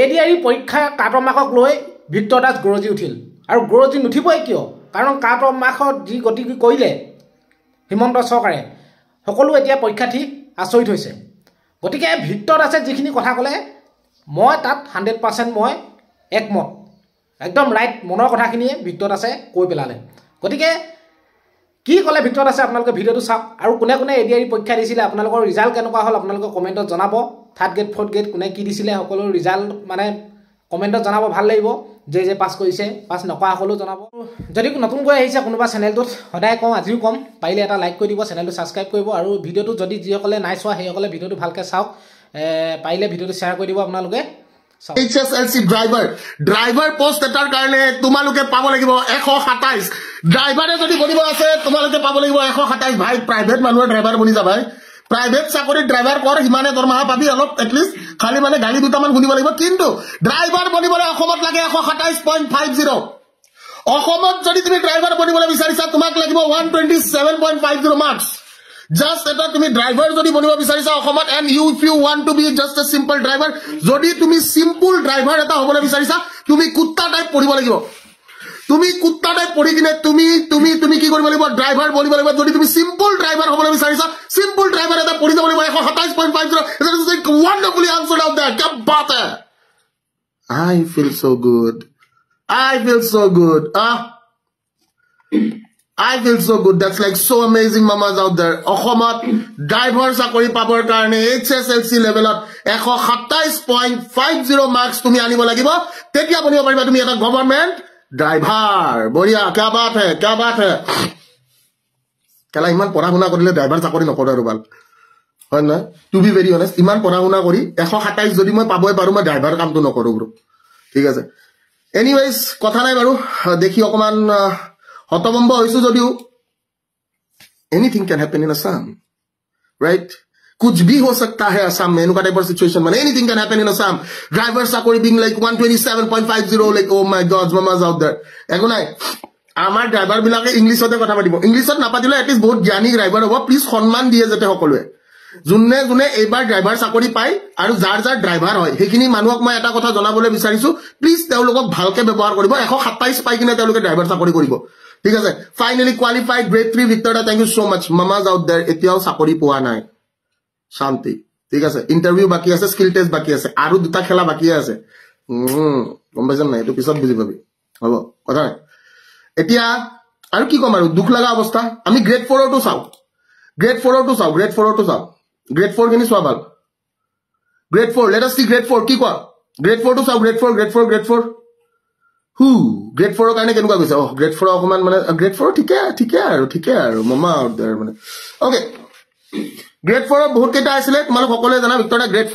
ADRE পৰীক্ষা কাটৰ মাৰ্কক লৈ ভিক্টৰ দাস গৰজি উঠিল আৰু গৰজি নুঠিবই কিয় কাৰণ কাটৰ মাৰ্কত যি গতি কৰিলে হিমন্ত চৰকাৰে সকলো এতিয়া পৰীক্ষাৰ্থী আচৰিত হৈছে গতিকে ভিক্টৰ দাসে যিখিনি কথা ক'লে মই তাত 100% মই একমত একদম ৰাইট মনৰ কথাখিনিয়ে ভিক্টৰ দাসে কৈ পেলালে গতিকে কি ক'লে ভিক্টৰ দাসে আপোনালোকে ভিডিঅ'টো চাওক আৰু কোনে কোনে এডিআৰই পৰীক্ষা দিছিলে আপোনালোকৰ ৰিজাল্ট কেনেকুৱা হ'ল আপোনালোকে কমেণ্টত জনাব থাৰ্ড গ্ৰেড ফৰ্থ গ্ৰেড কোনে কি দিছিলে সকলো ৰিজাল্ট মানে কমেণ্টত জনাব ভাল লাগিব যে পাছ কৰিছে পাছ নকৰা সকলো জনাব যদি নতুনকৈ আহিছে কোনোবা চেনেলটোত সদায় কওঁ আজিও কম পাৰিলে এটা লাইক কৰি দিব চেনেলটো ছাবস্ক্ৰাইব কৰিব আৰু ভিডিঅ'টো যদি যিসকলে নাই চোৱা সেইসকলে ভিডিঅ'টো ভালকৈ চাওক পাৰিলে ভিডিঅ'টো শ্বেয়াৰ কৰি দিব আপোনালোকে HSLC ড্ৰাইভাৰ পোষ্ট এটাৰ কাৰণে তোমালোকে পাব লাগিব 127 ড্ৰাইভাৰে যদি বনিব আছে তোমালোকে পাব লাগিব 127 ভাই প্ৰাইভেট মানুহৰ ড্ৰাইভাৰ বনি যা ভাই প্ৰাইভেট চাকৰি ড্ৰাইভাৰ কৰ হিমানে দৰমহা পাবি অলপ এটলিষ্ট খালি মানে গাড়ী দুটামান শুনিব লাগিব কিন্তু ড্ৰাইভাৰ বনিবলৈ অসমত লাগে 127.50 অসমত যদি তুমি ড্ৰাইভাৰ বনিবলৈ বিচাৰিছা তোমাক লাগিব 127.50 মাৰ্কস Just এটা তুমি ড্ৰাইভাৰ যদি বনিব বিচাৰিছা অসমত and you if you want to be just a simple driver যদি তুমি সিম্পল ড্রাইভার এটা হ'বলৈ বিচাৰিছা তুমি কুত্তা টাইপ পঢ়িব লাগিব তুমি কুত্তা টাইপ পঢ়ি কিনে তুমি কি কৰিব লাগিব ড্ৰাইভাৰ বনিব লাগিব যদি তুমি সিম্পল ড্ৰাইভাৰ হ'বলৈ বিচাৰিছা সিম্পল ড্ৰাইভাৰ এটা পঢ়ি যাব লাগিব 127.50 that is like wonderfully answered out there क्या बात है I feel so good I feel so good. That's like so amazing mamas out there. Okhomot driver sakori pabor karone HSLC levelot 127.50 marks tumi anibo lagibo. Tetia bonibo pariba tumi eta government driver. Boria kya baat hai. Kala iman pora huna korile driver sakori nokore rubal. Hoy na? To be very honest, iman pora huna kori 127 jodi moi paboi paru moi driver kam to nokoru bro. Thik ase. Anyways, kotha nai baru dekhi okoman হতবম্ব হইছো যদিও anything can happen in Assam right कुछ भी हो सकता है असम में एनुका टाइपर situation माने anything can happen in Assam driver sakori being like 127.50 like oh my god mamas out there ego nai amar driver bilake englishতে কথা পাতিব ইংলিশত না পাতিলে at least বহুত জ্ঞানী ড্রাইভার হ'ব প্লিজ সম্মান দিয়ে যেতে সকলোৱে জুনে এবাৰ ড্ৰাইভাৰ চাকৰি পাই আৰু যাৰ ড্ৰাইভাৰ হয় হেখিনি মানুহক মই এটা কথা জনাবলৈ বিচাৰিছো প্লিজ তেওঁলোকক ভালকে ব্যৱহাৰ কৰিব 127 পাই কিনে তেওঁলোকে ড্ৰাইভাৰ চাকৰি কৰিব ঠিক আছে finally qualified grade 3 Victor thank you so much mamas out there এতিয়াও চাকৰি পোৱা নাই শান্তি ঠিক আছে ইন্টাৰভিউ বাকি আছে স্কিল টেস্ট বাকি আছে আৰু দুটা খেলা বাকি আছে গম পাইছ নাই এটো পিছত বুজি পাবি হ'ব কথা নাই এতিয়া আৰু কি কম আৰু দুখ লগা অৱস্থা আমি গ্ৰেড 4 টো চাও গ্ৰেড 4 চাও গ্ৰেড 4 কিনি চোৱা ভাল grade 4 let us see grade 4 কি কোৱা গ্ৰেড 4 টো চাও গ্ৰেড 4 হু গ্ৰেড 4 কাৰণে কেনেকুৱা গৈছে গ্ৰেড 4 অকমান মানে গ্ৰেড 4 ঠিকে আৰু মামা আউট देयर মানে ওকে গ্ৰেড 4 বহুত কেটা আছিল তোমালোক সকলে জানা ভিক্টৰিয়া গ্ৰেড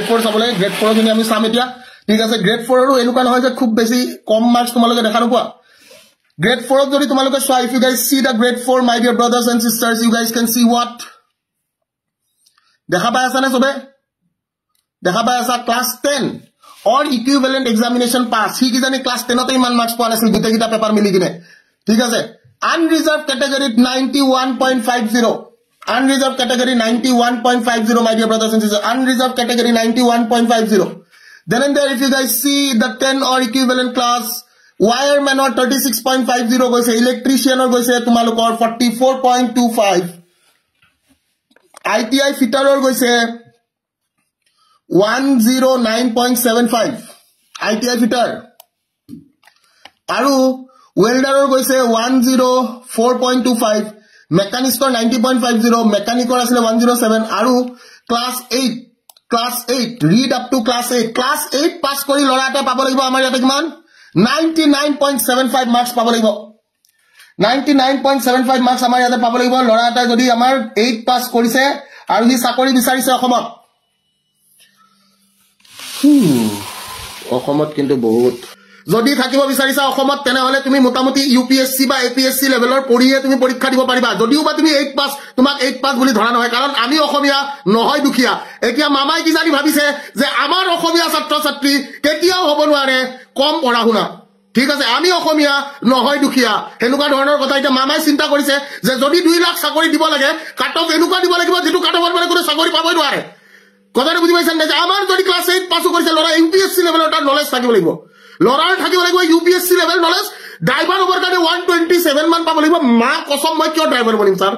4 চাবলে গ্ৰেড 4 কিনি আমি চাম এতিয়া ঠিক আছে গ্ৰেড 4 ৰো এনেকুৱা নহয় যে খুব বেছি কম মাৰ্কস তোমালোকে দেখা নোপোৱা grade 4 যদি তোমালোকে চোৱা if you guys see the grade 4 my dear brothers and sisters you guys can see what দেখা পাই আছা না সবে দেখা পাই আছা class 10 or equivalent examination pass hi ki jani class 10 তে ইমান মার্কস পোৱা নাছিল দুটা কিটা পেপার মিলি কিনে ঠিক আছে unreserved category 91.50 unreserved category 91.50 my dear brothers and sisters unreserved category 91.50 then and there if you guys see the 10 or equivalent class wireman or 36.50 goise electrician or goise tumalokor 44.25 ITI fitter or goise 109.75 ITI fitter aru welder or goise 104.25 mechanics or 90.50 mechanic or asile 107 aru class 8 read up to class 8 pass kori lora eta pabo lagibo amar yate kiman 99.75 marks পাব লাগিব 99.75 marks আমাৰ ইয়াতে পাব লাগিব লৰা এটা যদি আমাৰ 8 পাস কৰিছে আৰু হি চাকৰি বিচাৰিছে অসমত কিন্তু বহুত যদি থাকিব বিচাৰিছা অসমত তেনে হলে তুমি মোটামুটি ইউপিএসসি বা এপিএসসি লেভেলৰ পঢ়িয়ে তুমি পৰীক্ষা দিব পাৰিবা যদিও বা তুমি 8 পাস তোমাক 8 পাস বুলি ধৰা নহয় কাৰণ আমি অসমীয়া নহয় দুখিয়া এতিয়া মামাই কি জানি ভাবিছে যে আমাৰ অসমীয়া ছাত্ৰ ছাত্ৰী কেতিয়াও হ'ব নোৱাৰে কম পঢ়া শুনা ঠিক আছে আমি অসমীয়া নহয় দুখিয়া হেনুকা ধৰণৰ কথা এটা মামাই চিন্তা কৰিছে যে যদি 2 লাখ চাকৰি দিব লাগে কাটক এনুকা দিব লাগিব যেটো কাটকৰ মানে কোনো চাকৰি পাবই নোৱাৰে কথাটো বুজি পাইছা নাই? আমাৰ যদি ক্লাছ 8 পাছো কৰিছে ল'ৰা UPSC লেভেলৰ তাৰ নলেজ থাকিব লাগিব, ল'ৰাৰ থাকিব লাগিব UPSC লেভেল নলেজ। ড্ৰাইভাৰ হ'বৰ কাৰণে 127 মান পাব লাগিব। মা কসম মই কিয় ড্ৰাইভাৰ বনিম ছাৰ?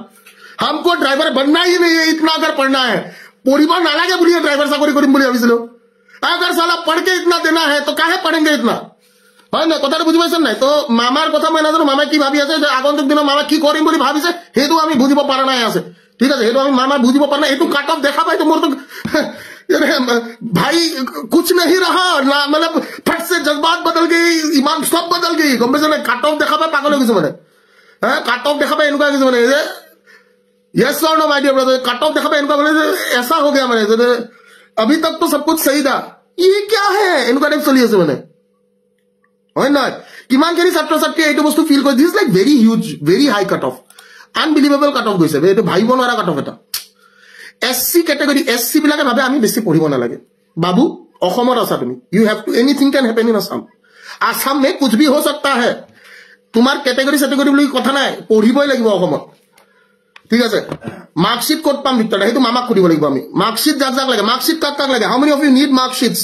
हमको ड्राइवर बनना ही नहीं है, इतना अगर पढ़ना है। पढ़िब नालागे बुलिए ड्राइवर चाकरी करिम बुली भाविसिलो। अगर साला पढ़ के इतना देना है तो काहे पढ़ेंगे इतना? হয় না? কথাটো বুজি পাইছেন নাই? তো মামাৰ কথা মই নাজানো মামাই কি ভাবি আছে, যে আগন্তুক দিনত মামা কি কৰিম বুলি ভাবিছে সেইটো আমি বুজিব পৰা নাই আছে। ঠিক আছে, সেইটো আমি মামা বুজিব পৰা নাই। এইটো কাট অফ দেখা পাই তো মোৰতো भाई कुछ नहीं रहा ना, मतलब फट से जज्बात बदल गई, ईमान सब बदल गई। गम पाइছে নাই? काट ऑफ দেখা পাই পাগল হৈ গৈছে মানে। হ্যাঁ, কাট অফ দেখা পাই এনেকুৱা কিছু মানে যে यस और no my dear brother, cut off देखा इनका बोले ऐसा हो गया मैंने, अभी तक तो सब कुछ सही था, ये क्या है इनका टाइप चली আছে মানে হয় না? কিমান খিনি ছাত্ৰ ছাত্ৰীয়ে এইটো বস্তু ফিল কৰে। This like very huge, very high cut off, unbelievable cut off গৈছে। এইটো ভাবিব নোৱাৰা কাট অফ এটা। SC কেটেগৰী, SC বিলাকে ভাবে আমি বেছি পঢ়িব নালাগে। বাবু অসমত আছা তুমি, you have to, anything can happen in Assam. Assam মে কুछ भी हो सकता है। তোমাৰ কেটেগৰী সেটেগৰী বুলি কথা নাই, পঢ়িবই লাগিব অসমত। ঠিক আছে, মার্কশিট কোড পাম ভিতরে, সেইটো মামাক খুদিব লাগিব আমি। মার্কশিট যাক যাক লাগে, মার্কশিট কাক কাক লাগে, how many of you need marksheets?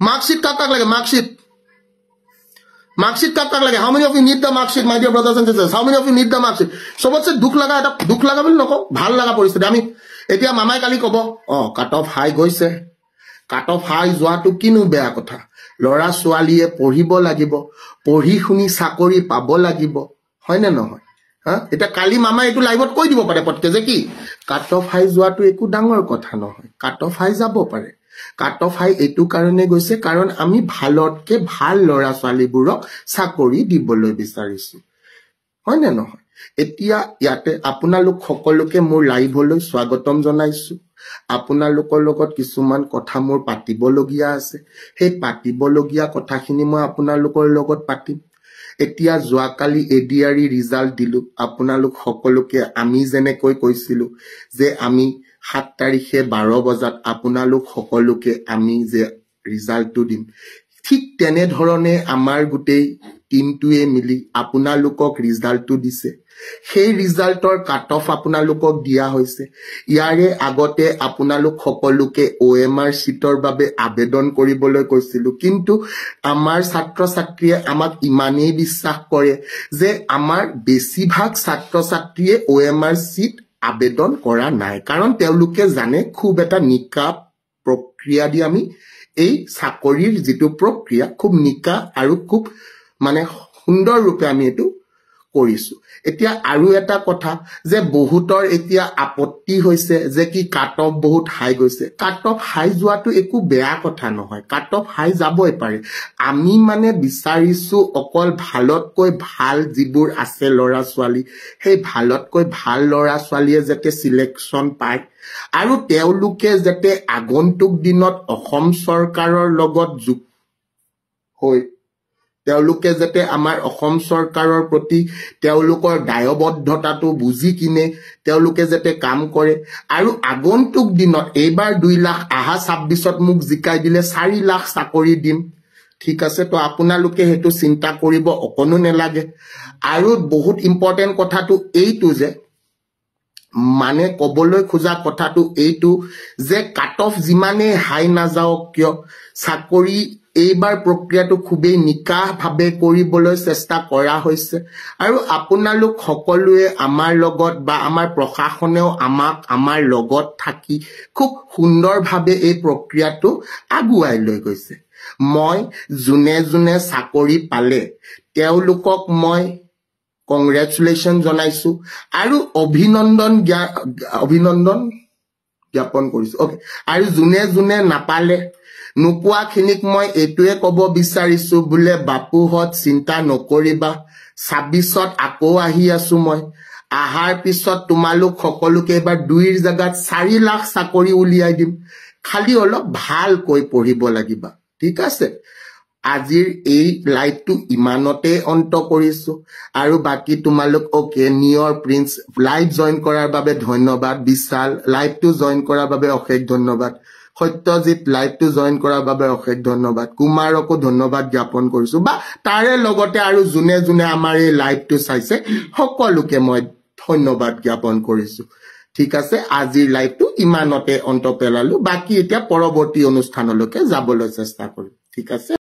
Marksheet কাক কাক লাগে, মার্কশিট কাক কাক লাগে, how many of you need the marksheet my dear brothers and sisters, how many of you need the marksheet? সবতছে দুখ লাগা এটা, দুখ লাগা বুলি নকওঁ, ভাল লাগা পৰিস্থিতি। আমি এতিয়া মামাই কালি কব কাট অফ হাই গৈছে, কাট অফ হাই যোৱাটো কিনো বেয়া কথা, ল'ৰা ছোৱালীয়ে পঢ়িব লাগিব, পঢ়ি শুনি চাকৰি পাব লাগিব, হয় নে নহয়? এটা কালি মামা এইটো লাইভত কৈ দিব পাৰে পটকে যে কি কাট অফ হাই যোৱাটো একো ডাঙৰ কথা নহয়, কাট অফ হাই যাব পাৰে। কাট অফ হাই এইটো কাৰণে গৈছে কাৰণ আমি ভালতকে ভাল ল'ৰা ছোৱালীবোৰক চাকৰি দিবলৈ বিচাৰিছো, হয় নে নহয়? এতিয়া ইয়াতে আপোনালোক সকলোকে মোৰ লাইভলৈ স্বাগতম জনাইছো। আপোনালোকৰ লগত কিছুমান কথা মোৰ পাতিবলগীয়া আছে, সেই পাতিবলগীয়া কথাখিনি মই আপোনালোকৰ লগত পাতিম। এতিয়া যোৱাকালি এডিআৰই ৰিজাল্ট দিলো, আপোনালোক সকলোকে আমি যেনেকৈ কৈছিলো যে আমি 7 তাৰিখে 12 বজাত আপোনালোক সকলোকে আমি যে ৰিজাল্টটো দিম, ঠিক তেনেধৰণে আমাৰ গোটেই টিমটোৱে মিলি আপোনালোকক ৰিজাল্টটো দিছে। সেই ৰিজাল্টৰ কাট অফ আপোনালোকক দিয়া হৈছে। ইয়াৰে আগতে আপোনালোক সকলোকে OMR সিটৰ বাবে আবেদন কৰিবলৈ কৈছিলো, কিন্তু আমাৰ ছাত্ৰ ছাত্ৰীয়ে আমাক ইমানেই বিশ্বাস কৰে যে আমাৰ বেছিভাগ ছাত্ৰ ছাত্ৰীয়ে OMR সিট আবেদন কৰা নাই, কাৰণ তেওঁলোকে জানে খুব এটা নিকা প্ৰক্ৰিয়া দি আমি এই চাকৰিৰ যিটো প্ৰক্ৰিয়া খুব নিকা আৰু খুব মানে সুন্দৰ ৰূপে আমি এইটো কৰিছো। এতিয়া আৰু এটা কথা যে বহুতৰ এতিয়া আপত্তি হৈছে যে কি কাট অফ বহুত হাই গৈছে। কাট অফ হাই যোৱাটো একো বেয়া কথা নহয়, কাট অফ হাই যাবই পাৰে। আমি মানে বিচাৰিছো অকল ভালতকৈ ভাল যিবোৰ আছে ল'ৰা ছোৱালী, সেই ভালতকৈ ভাল ল'ৰা ছোৱালীয়ে যাতে সিলেকশ্যন পায় আৰু তেওঁলোকে যাতে আগন্তুক দিনত অসম চৰকাৰৰ লগত যোগ হৈ তেওঁলোকে যাতে আমাৰ অসম চৰকাৰৰ প্ৰতি তেওঁলোকৰ দায়বদ্ধতাটো বুজি কিনে তেওঁলোকে যাতে কাম কৰে আৰু আগন্তুক দিনত এইবাৰ 2 লাখ আহা 26ত মোক জিকাই দিলে 4 লাখ চাকৰি দিম। ঠিক আছে, তো আপোনালোকে হেতু চিন্তা কৰিব অকনো নেলাগে। আৰু বহুত ইম্পৰ্টেন্ট কথাটো এইটো যে মানে কবলৈ খোজা কথাটো এইটো যে কাট অফ যিমানে হাই নাযাওক কিয় চাকৰি এইবাৰ প্ৰক্ৰিয়াটো খুবেই নিকাভাৱে কৰিবলৈ চেষ্টা কৰা হৈছে আৰু আপোনালোক সকলোৱে আমাৰ লগত বা আমাৰ প্ৰশাসনেও আমাক আমাৰ লগত থাকি খুব সুন্দৰভাৱে এই প্ৰক্ৰিয়াটো আগুৱাই লৈ গৈছে। মই জুনে জুনে চাকৰি পালে তেওঁলোকক মই কংগ্ৰেচুলেশ্যন জনাইছো আৰু অভিনন্দন জ্ঞাপন কৰিছো। ওকে, আৰু জুনে জুনে নাপালে নোপোৱা খিনিক মই এইটোৱে ক'ব বিচাৰিছো বোলে বাপুহত চিন্তা নকৰিবা, 26ত আকৌ আহি আছো মই। আহাৰ পিছত তোমালোক সকলোকে এবাৰ 2ৰ জাগাত 4 লাখ চাকৰি উলিয়াই দিম, খালি অলপ ভালকৈ পঢ়িব লাগিবা। ঠিক আছে, আজিৰ এই লাইভটো ইমানতে অন্ত কৰিছো আৰু বাকি তোমালোক ওকে নিয়ৰ প্ৰিন্স লাইভ জয়েন কৰাৰ বাবে ধন্যবাদ, বিশাল লাইভটো জয়েন কৰাৰ বাবে অশেষ ধন্যবাদ, সত্যজিৎ লাইভটো জয়েন কৰাৰ বাবে অশেষ ধন্যবাদ, কুমাৰকো ধন্যবাদ জ্ঞাপন কৰিছো বা তাৰে লগতে আৰু জুনে জুনে আমাৰ এই লাইভটো চাইছে সকলোকে মই ধন্যবাদ জ্ঞাপন কৰিছো। ঠিক আছে আজিৰ লাইভটো ইমানতে অন্ত পেলালো বাকি এতিয়া পৰৱৰ্তী অনুষ্ঠানলৈকে যাবলৈ চেষ্টা কৰিম ঠিক আছে